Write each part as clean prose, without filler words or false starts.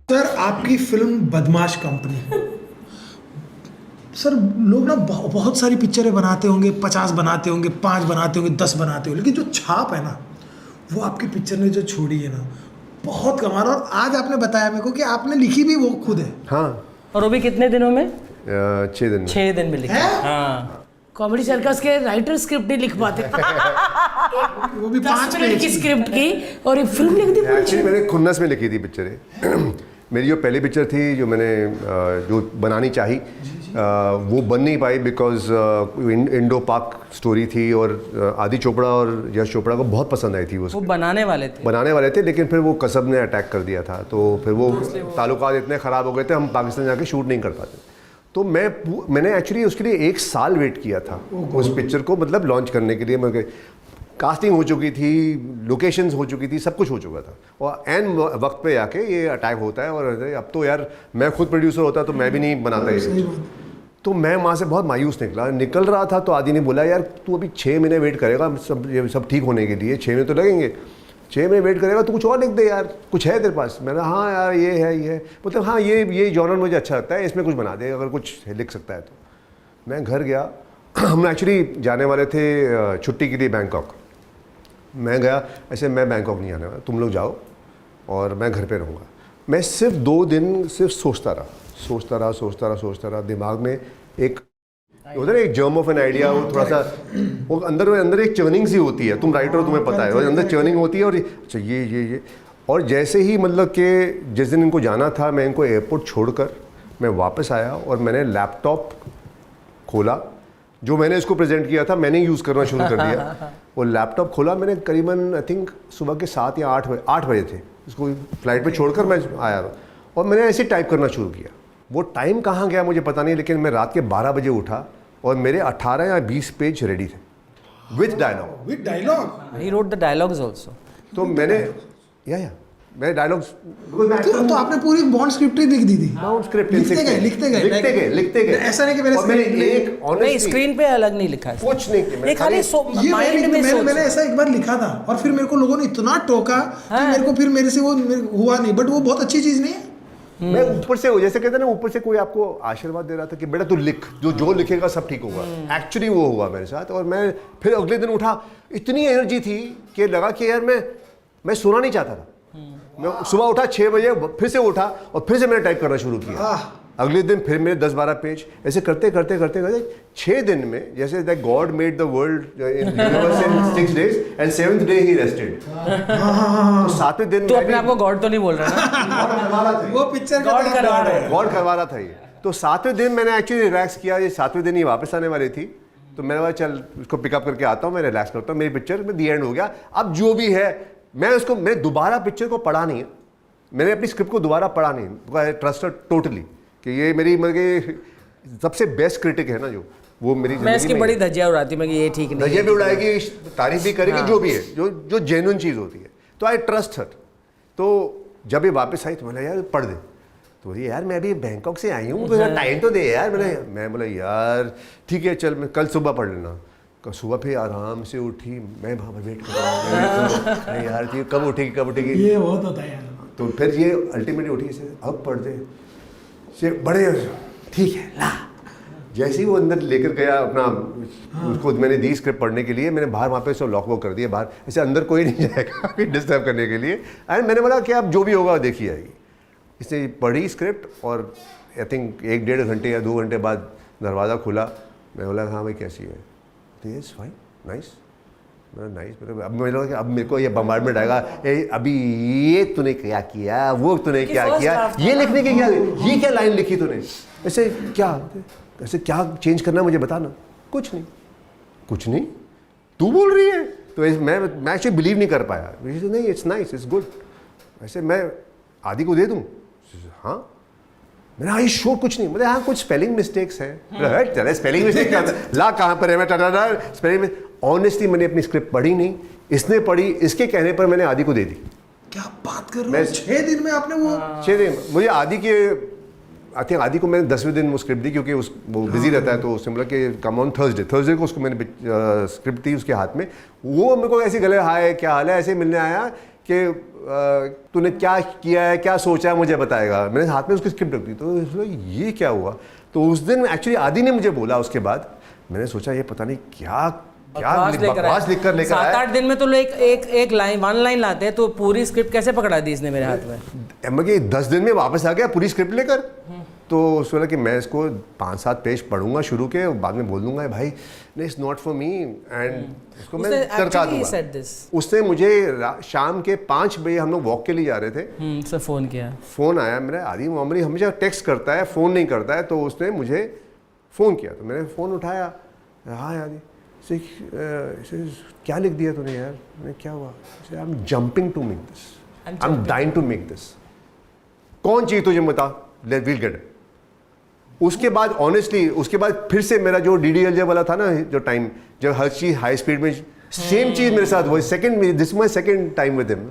Sir आपकी film बदमाश company, sir लोग ना बहुत सारी पिक्चरें बनाते होंगे, 50 बनाते होंगे, 5 बनाते होंगे, 10 बनाते होंगे, लेकिन जो छाप है ना वो आपकी पिक्चर ने जो छोड़ी है ना बहुत कमाल। और आज आपने बताया मेरे को कि आपने लिखी भी वो खुद है। हाँ। और वो भी कितने दिनों में? 6 दिन में। 6 दिन में लिखा। है? हाँ। कॉमेडी सर्कस के राइटर स्क्रिप्ट नहीं लिख पाते। वो भी 10 5 मिनट की स्क्रिप्ट की और एक फिल्म लिख दी पूरी। एक्चुअली मैंने खुन्नस में लिखी थी पिक्चरें। मेरी जो पहली पिक्चर थी जो मैंने जो बनानी चाही वो बन नहीं पाई बिकॉज इंडो पाक स्टोरी थी और आदि चोपड़ा और यश चोपड़ा को बहुत पसंद आई थी वो बनाने वाले थे लेकिन फिर वो कसब ने अटैक कर दिया था, तो फिर वो ताल्लुकात इतने ख़राब हो गए थे हम पाकिस्तान जाके शूट नहीं कर पाते। तो मैंने एक्चुअली उसके लिए 1 साल वेट किया था उस पिक्चर को मतलब लॉन्च करने के लिए। मैं कास्टिंग हो चुकी थी, लोकेशंस हो चुकी थी, सब कुछ हो चुका था और एन वक्त पे आके ये अटैक होता है। और अब तो यार मैं खुद प्रोड्यूसर होता तो मैं भी नहीं बनाता ये। तो मैं वहाँ से बहुत मायूस निकल रहा था। तो आदि ने बोला यार तू अभी 6 महीने वेट करेगा सब ठीक होने के लिए, 6 महीने तो लगेंगे, 6 महीने वेट करेगा तो कुछ और लिख दे यार, कुछ है तेरे पास? मैंने हाँ यार ये है मतलब हाँ ये जॉनर मुझे अच्छा लगता है, इसमें कुछ बना दे अगर कुछ लिख सकता है तो। मैं घर गया। हम एक्चुअली जाने वाले थे छुट्टी के लिए बैंकॉक। मैं गया, ऐसे मैं बैंकॉक नहीं आने वाला, तुम लोग जाओ और मैं घर पे रहूँगा। मैं सिर्फ 2 दिन सिर्फ सोचता रहा। दिमाग में एक उधर एक जर्म ऑफ एन आइडिया, वो थोड़ा सा वो अंदर एक चर्निंग सी होती है। तुम राइटर हो, तुम्हें पता है, और अंदर चर्निंग होती है। और अच्छा ये और जैसे ही मतलब कि जिस दिन इनको जाना था, मैं इनको एयरपोर्ट छोड़कर मैं वापस आया और मैंने लैपटॉप खोला जो मैंने इसको प्रेजेंट किया था, मैंने यूज़ करना शुरू कर दिया। वो लैपटॉप खोला मैंने करीबन आई थिंक सुबह के 7 या 8 बजे थे, इसको फ्लाइट पे छोड़कर मैं आया था और मैंने ऐसे टाइप करना शुरू किया। वो टाइम कहाँ गया मुझे पता नहीं, लेकिन मैं रात के 12 बजे उठा और मेरे 18 या 20 पेज रेडी थे with dialogue. He wrote the dialogues also. तो मैंने मैं डायलॉग्स तो आपने पूरी बॉन्ड स्क्रिप्ट ही लिख दी थी? स्क्रिप्ट लिखते गए। ऐसा नहीं कि मैंने स्क्रीन पे अलग नहीं लिखा है कुछ नहीं किया। ये खाली माइंड में सोच। मैंने ऐसा एक बार लिखा था और फिर मेरे को लोगों ने इतना टोका कि मेरे से वो हुआ नहीं, बट वो बहुत अच्छी चीज़ नहीं है। मैं ऊपर से जैसे कहते हैं ना, ऊपर से कोई आपको आशीर्वाद दे रहा था कि बेटा तू लिख, जो लिखेगा सब ठीक होगा। एक्चुअली वो हुआ मेरे साथ। और मैं फिर अगले दिन उठा, इतनी एनर्जी थी कि लगा कि यार मैं सोना नहीं चाहता था। मैं सुबह उठा 6 बजे, फिर से उठा और फिर से मैंने टाइप करना शुरू किया। अगले दिन फिर मेरे 10-12 पेज, ऐसे करते 6 दिन में, जैसे that God made the world in 6 days and 7th day he rested. तो 7वें दिन तो अपने आप को गॉड तो नहीं बोल रहा ना? वो पिक्चर गॉड करवा रहा था ये। तो 7वें दिन मैंने एक्चुअली रिलैक्स किया। ये 7वें दिन ही वापस आने वाली थी, तो मैंने बोला चल उसको पिकअप करके आता हूँ, मैं रिलैक्स करता हूँ। मेरी पिक्चर में दी एंड हो गया। अब जो भी है मैंने दोबारा पिक्चर को पढ़ा नहीं है, मैंने अपनी स्क्रिप्ट को दोबारा पढ़ा नहीं। ट्रस्टेड टोटली कि ये मेरी मतलब सबसे बेस्ट क्रिटिक है ना, जो वो मेरी मैं इसकी बड़ी धज्जियां उड़ाती मैं कि ये ठीक नहीं, धज्जियां भी उड़ाएगी, तारीफ भी करेगी। जो भी है, जो जेन्युइन चीज़ होती है, तो आई ट्रस्ट हर। तो जब ये वापस आई तो मैंने यार पढ़ दे। तो बोली यार मैं अभी बैंकॉक से आई हूँ, टाइम तो दे यार। मैं बोला यार ठीक है चल, मैं कल सुबह पढ़ लेना। कल सुबह फिर आराम से उठी, मैं वहाँ पर वेट कर रहा हूँ यार कब उठेगी। ये बहुत होता है यार। तो फिर ये अल्टीमेटली उठी, इसे अब पढ़ दे से बड़े, ठीक है ला। जैसे ही वो अंदर लेकर गया अपना, उसको मैंने दी स्क्रिप्ट पढ़ने के लिए, मैंने बाहर वहाँ पे सब लॉक वॉक कर दिया बाहर, ऐसे अंदर कोई नहीं जाएगा डिस्टर्ब करने के लिए। एंड मैंने बोला कि अब जो भी होगा देखी जाएगी। इसने पढ़ी स्क्रिप्ट और आई थिंक 1-1.5 घंटे या 2 घंटे बाद दरवाज़ा खुला। मैं बोला हाँ भाई कैसी है? तो ये फाइन, नाइस। नाइस। अब मेरे को ये बम्बार्डमेंट आएगा, अभी ये तूने क्या किया, वो तूने क्या किया, ये लिखने के क्या, ये क्या लाइन लिखी तूने, ऐसे क्या चेंज करना मुझे बताना। कुछ नहीं तू बोल रही है। तो मैं एक्चुअली बिलीव नहीं कर पाया। नहीं इट्स नाइस, इट्स गुड। वैसे मैं आदि को दे दूँ? हाँ। मैंने हाँ शो कुछ नहीं, मतलब हाँ कुछ स्पेलिंग मिस्टेक्स हैं। चले स्पेलिंग मिस्टेक क्या ला कहाँ पर है, मैं स्पेलिंग। ऑनेस्टली मैंने अपनी स्क्रिप्ट पढ़ी नहीं, इसने पढ़ी, इसके कहने पर मैंने आदि को दे दी। क्या बात कर रहे हो? 6 दिन में आपने वो 6 दिन मुझे आदि के आई थिंक आदि को मैंने 10वें दिन वो स्क्रिप्ट दी, क्योंकि वो बिजी रहता है। तो उसने बोला कि कम ऑन थर्सडे को उसको मैंने स्क्रिप्ट दी उसके हाथ में। वो मेरे को ऐसे गले हाय क्या हाल है ऐसे मिलने आया कि तूने क्या किया है, क्या सोचा है, मुझे बताएगा। मैंने हाथ में उसकी स्क्रिप्ट रख दी, तो ये क्या हुआ। तो उस दिन एक्चुअली आदि ने मुझे बोला, उसके बाद मैंने सोचा ये पता नहीं क्या बकवास लिख कर लेकर आया। 7-8 दिन में तो लोग एक लाइन 1 लाइन लाते हैं, तो पूरी स्क्रिप्ट कैसे पकड़ा दी इसने मेरे हाथ में। मैं 10 दिन में वापस आ गया पूरी स्क्रिप्ट लेकर। तो उसने बोला कि मैं इसको 5-7 पेज पढ़ूंगा शुरू के, बाद में बोल दूंगा भाई it's not for me, and इसको मैं करका दूंगा। उसने मुझे शाम के 5 बजे, हम लोग वॉक के लिए जा रहे थे, उसने फ़ोन किया, फ़ोन आया मेरा। आदि नॉर्मली हमेशा टेक्स्ट करता है, फ़ोन नहीं करता है, तो उसने मुझे फ़ोन किया। तो मैंने फ़ोन उठाया, हाँ आदि क्या लिख दिया तूने यार। मैं क्या हुआ, I am jumping to make this, I am dying to make this, कौन चाहिए तुझे बता, लेट विल गेट। उसके बाद ऑनेस्टली उसके बाद फिर से मेरा जो DDLJ वाला था ना, जो टाइम जब हर चीज़ हाई स्पीड में, सेम चीज़ मेरे साथ हुई। Second this my second time with him,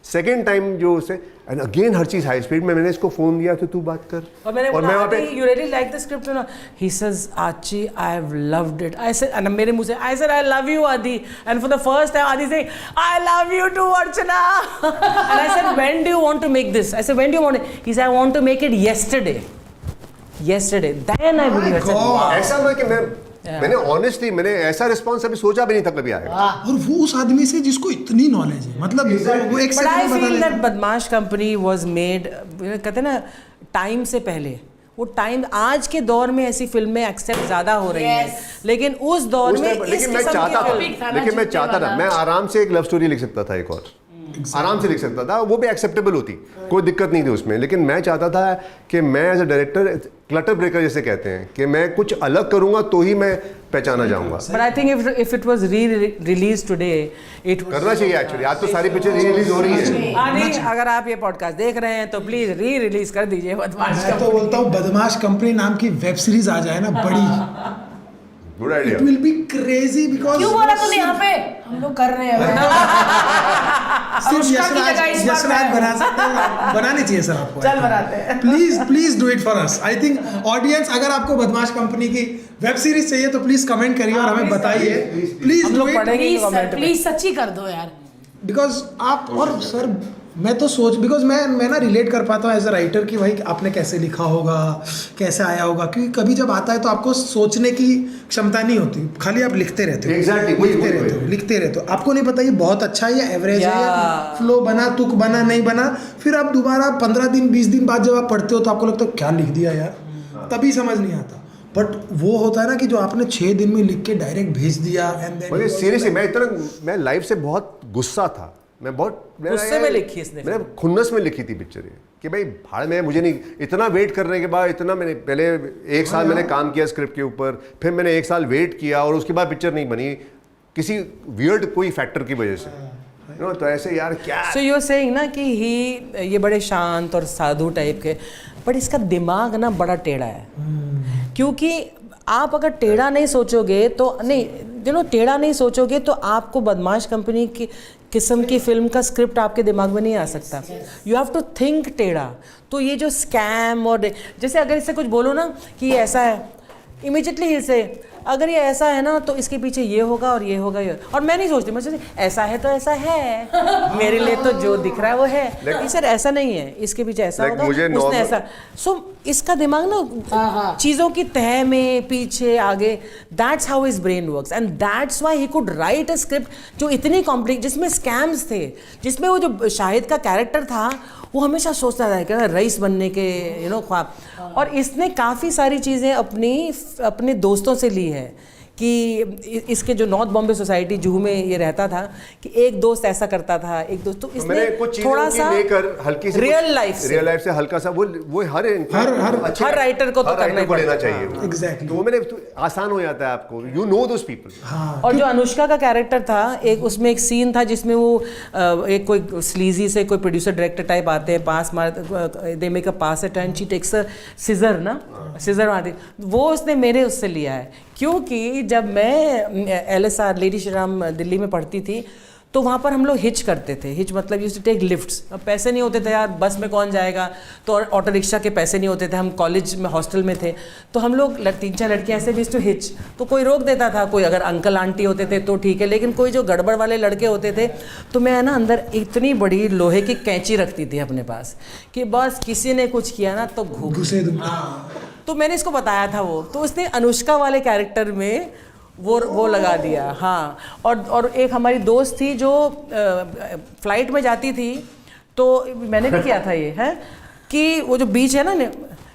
second time जो उसे, and again her cheese high speed में। मैंने इसको फ़ोन दिया तो तू बात कर, और मैंने मैं वहाँ पे, you really like the script ना, ही सेज आची I have loved it. I said, and मेरे मुंह से I said I love you Aadi, and for the first time Aadi से I love you too Archana, and I said when do you want to make this, I said when do you want, he said I want to make it yesterday, then I believe it। ऐसा हुआ कि मैंने honestly मैंने ऐसा response अभी सोचा भी नहीं था कभी आएगा। और वो उस आदमी से जिसको इतनी नॉलेज है, मतलब वो एक But I सेकंड में बता feel लेता that बदमाश कंपनी was made, कहते हैं ना, टाइम से पहले। वो टाइम, आज के दौर में ऐसी फिल्में एक्सेप्ट ज्यादा हो रही हैं, लेकिन उस दौर में लेकिन मैं चाहता था मैं आराम से एक लव स्टोरी लिख सकता था, एक और आराम से लिख सकता था, वो भी एक्सेप्टेबल होती, कोई दिक्कत नहीं थी उसमें। लेकिन मैं चाहता था कि मैं as a director clutter breaker जैसे कहते हैं, कि मैं कुछ अलग करूंगा तो ही मैं पहचाना जाऊंगा। But I think if it was re-released today, it would करना चाहिए एक्चुअली। आज तो सारी पिक्चर री-रिलीज हो रही है। आदि, अगर आप ये पॉडकास्ट देख रहे हैं तो प्लीज री-रिलीज कर दीजिए बदमाश। मैं तो बोलता हूँ बदमाश कंपनी नाम की वेब सीरीज आ जाए ना, बड़ी, good idea. It will be crazy. Because क्यों बोला तूने यहाँ पे, हम लोग कर रहे हैं। सिर्फ यशराज बना सकते हैं, बनानी चाहिए सर आपको। चल बनाते हैं। Please do it for us. I think audience, अगर आपको बदमाश कंपनी की वेब सीरीज चाहिए तो प्लीज कमेंट करिए और हमें बताइए। प्लीज डू इट, प्लीज सच्ची कर दो यार। बिकॉज आप, और सर मैं तो सोच, बिकॉज मैं ना रिलेट कर पाता हूँ एज अ राइटर कि भाई आपने कैसे लिखा होगा, कैसे आया होगा, क्योंकि कभी जब आता है तो आपको सोचने की क्षमता नहीं होती, खाली आप लिखते रहते हो। Exactly, लिखते रहते हो, आपको नहीं पता ये बहुत अच्छा है या एवरेज है या फ्लो बना, तुक बना, नहीं बना। फिर आप दोबारा 15 दिन 20 दिन बाद जब आप पढ़ते हो तो आपको लगता है क्या लिख दिया यार, तभी समझ नहीं आता। बट वो होता है ना कि जो आपने 6 दिन में लिख के डायरेक्ट भेज दिया, एंड देन सीरियसली मैं लाइफ से बहुत गुस्सा था, मैं बहुत गुस्से में लिखी इसने, मैंने खुन्नस में लिखी थी पिक्चर ये, कि भाई भाड़ में, मुझे नहीं इतना वेट करने के बाद, इतना मैंने पहले 1 साल मैंने काम किया स्क्रिप्ट के ऊपर, फिर मैंने 1 साल वेट किया और उसके बाद पिक्चर नहीं बनी किसी वियर्ड कोई फैक्टर की वजह से। तो ऐसे यार क्या। सो यू आर सेइंग ना कि ये बड़े शांत और साधु टाइप के, बट इसका दिमाग ना बड़ा टेढ़ा है। क्योंकि आप अगर टेढ़ा नहीं सोचोगे तो नहीं, टेढ़ा नहीं सोचोगे तो आपको बदमाश कंपनी की किस्म की फिल्म का स्क्रिप्ट आपके दिमाग में नहीं आ सकता। यू हैव टू थिंक टेढ़ा। तो ये जो स्कैम और जैसे अगर इससे कुछ बोलो ना कि ये ऐसा है, इमीडिएटली इसे अगर ये ऐसा है ना तो इसके पीछे ये होगा और ये होगा, ये, और मैं नहीं सोचती, मैं सोचती ऐसा है तो ऐसा है, मेरे लिए तो जो दिख रहा है वो है। लेकिन सर ऐसा नहीं है, इसके पीछे ऐसा होगा, उसने ऐसा। सो इसका दिमाग ना चीज़ों की तह में, पीछे, आगे, that's how his brain works, and that's why he could write a script जो इतनी कॉम्प्लेक्स, जिसमें स्कैम्स थे, जिसमें वो जो शाहिद का कैरेक्टर था वो हमेशा सोचता था कि रईस बनने के ख्वाब। और इसने काफ़ी सारी चीज़ें अपने दोस्तों से ली है कि इसके जो नॉर्थ बॉम्बे सोसाइटी जूहू में ये रहता था कि एक दोस्त ऐसा करता था, एक दोस्त, तो इसने थोड़ा सा हल्की से रियल लाइफ से हल्का सा वो हर राइटर को तो करना ही लेना चाहिए। एग्जैक्टली, तो मैंने आसान हो जाता है आपको, यू नो दोस पीपल। और जो अनुष्का का कैरेक्टर था, एक उसमें एक सीन था जिसमें वो एक कोई स्लीजी से कोई प्रोड्यूसर डायरेक्टर टाइप आते हैं, पास मार, they make a pass at and she takes a scissor मारती, वो उसने मेरे उससे लिया है। क्योंकि जब मैं LSR लेडी श्री राम दिल्ली में पढ़ती थी तो वहाँ पर हम लोग हिच करते थे। हिच मतलब यूज्ड टू टेक लिफ्ट्स। अब पैसे नहीं होते थे यार, बस में कौन जाएगा, तो ऑटो रिक्शा के पैसे नहीं होते थे, हम कॉलेज में हॉस्टल में थे, तो हम लोग 3-4 लड़कियाँ ऐसे भी टू हिच। तो कोई रोक देता था, कोई अगर अंकल आंटी होते थे तो ठीक है, लेकिन कोई जो गड़बड़ वाले लड़के होते थे तो मैं ना अंदर इतनी बड़ी लोहे की कैंची रखती थी अपने पास कि बस किसी ने कुछ किया ना तो घुसे दूंगा। तो मैंने इसको बताया था वो, तो उसने अनुष्का वाले कैरेक्टर में वो लगा दिया। हाँ, और एक हमारी दोस्त थी जो फ्लाइट में जाती थी, तो मैंने भी किया था ये है कि वो जो बीच है ना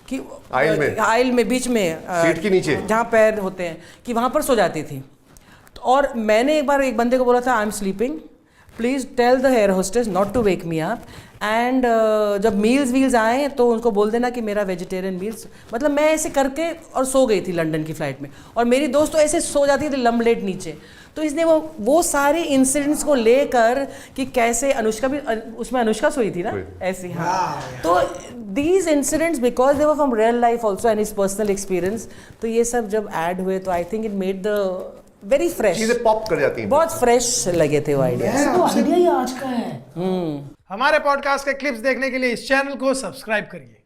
कि आइल में बीच में सीट के नीचे जहाँ पैर होते हैं कि वहाँ पर सो जाती थी। और मैंने एक बार एक बंदे को बोला था I am sleeping, please tell the air hostess not to wake me up, and जब मील्स आए तो उनको बोल देना कि मेरा वेजिटेरियन मील्स। मतलब मैं ऐसे करके और सो गई थी लंदन की फ़्लाइट में, और मेरी दोस्त तो ऐसे सो जाती थी लम्बलेट नीचे। तो इसने वो सारे इंसिडेंट्स को लेकर कि कैसे अनुष्का भी उसमें अनुष्का सोई थी ना ऐसी। हाँ, तो these incidents because they were from real life also and his personal experience, तो ये सब जब ऐड हुए तो I think it made the very fresh, चीजें पॉप कर जाती हैं, बहुत फ्रेश लगे थे वो आइडिया। तो आइडिया ही आज का है। हमारे पॉडकास्ट के क्लिप्स देखने के लिए इस चैनल को सब्सक्राइब करिए।